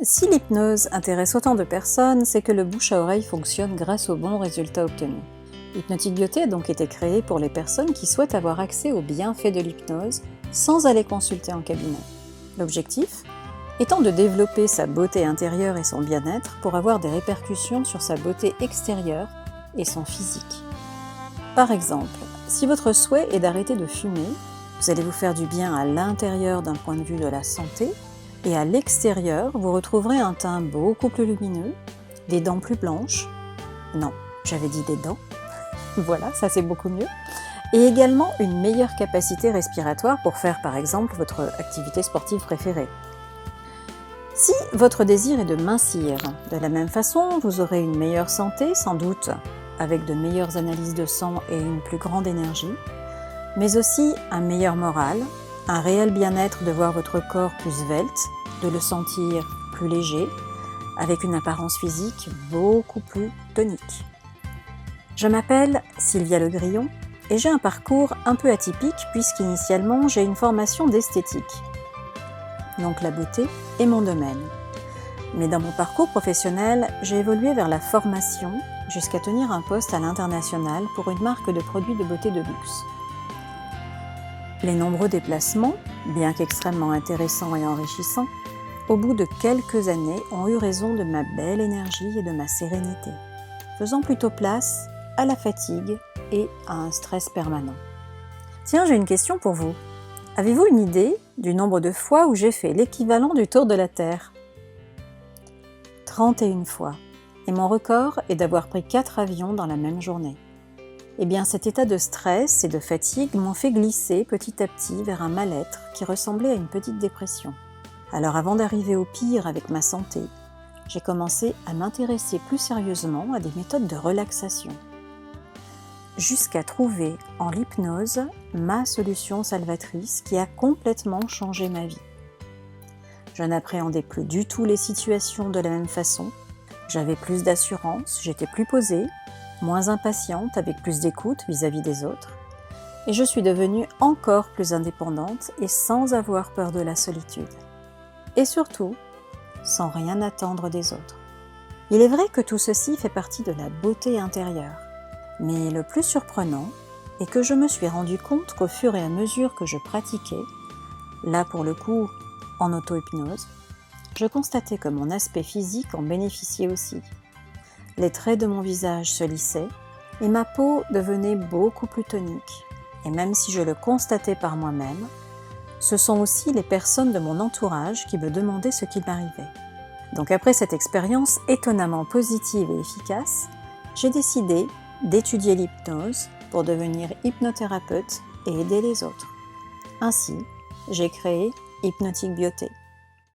Si l'hypnose intéresse autant de personnes, c'est que le bouche à oreille fonctionne grâce aux bons résultats obtenus. Hypnotic Beauté a donc été créé pour les personnes qui souhaitent avoir accès aux bienfaits de l'hypnose sans aller consulter en cabinet. L'objectif étant de développer sa beauté intérieure et son bien-être pour avoir des répercussions sur sa beauté extérieure et son physique. Par exemple, si votre souhait est d'arrêter de fumer, vous allez vous faire du bien à l'intérieur d'un point de vue de la santé, et à l'extérieur, vous retrouverez un teint beaucoup plus lumineux, des dents plus blanches, non, j'avais dit des dents, voilà, ça c'est beaucoup mieux, et également une meilleure capacité respiratoire pour faire par exemple votre activité sportive préférée. Si votre désir est de mincir, de la même façon, vous aurez une meilleure santé, sans doute, avec de meilleures analyses de sang et une plus grande énergie, mais aussi un meilleur moral, un réel bien-être de voir votre corps plus svelte, de le sentir plus léger, avec une apparence physique beaucoup plus tonique. Je m'appelle Sylvia Le Grillon et j'ai un parcours un peu atypique puisqu'initialement j'ai une formation d'esthétique. Donc la beauté est mon domaine. Mais dans mon parcours professionnel, j'ai évolué vers la formation jusqu'à tenir un poste à l'international pour une marque de produits de beauté de luxe. Les nombreux déplacements, bien qu'extrêmement intéressants et enrichissants, au bout de quelques années ont eu raison de ma belle énergie et de ma sérénité, faisant plutôt place à la fatigue et à un stress permanent. Tiens, j'ai une question pour vous. Avez-vous une idée du nombre de fois où j'ai fait l'équivalent du tour de la Terre ? 31 fois. Et mon record est d'avoir pris 4 avions dans la même journée. Eh bien, cet état de stress et de fatigue m'ont fait glisser petit à petit vers un mal-être qui ressemblait à une petite dépression. Alors avant d'arriver au pire avec ma santé, j'ai commencé à m'intéresser plus sérieusement à des méthodes de relaxation, jusqu'à trouver en l'hypnose ma solution salvatrice qui a complètement changé ma vie. Je n'appréhendais plus du tout les situations de la même façon, j'avais plus d'assurance, j'étais plus posée, moins impatiente, avec plus d'écoute vis-à-vis des autres, et je suis devenue encore plus indépendante et sans avoir peur de la solitude. Et surtout, sans rien attendre des autres. Il est vrai que tout ceci fait partie de la beauté intérieure, mais le plus surprenant est que je me suis rendu compte qu'au fur et à mesure que je pratiquais, là pour le coup en auto-hypnose, je constatais que mon aspect physique en bénéficiait aussi. Les traits de mon visage se lissaient et ma peau devenait beaucoup plus tonique. Et même si je le constatais par moi-même, ce sont aussi les personnes de mon entourage qui me demandaient ce qui m'arrivait. Donc après cette expérience étonnamment positive et efficace, j'ai décidé d'étudier l'hypnose pour devenir hypnothérapeute et aider les autres. Ainsi, j'ai créé Hypnotic Beauté.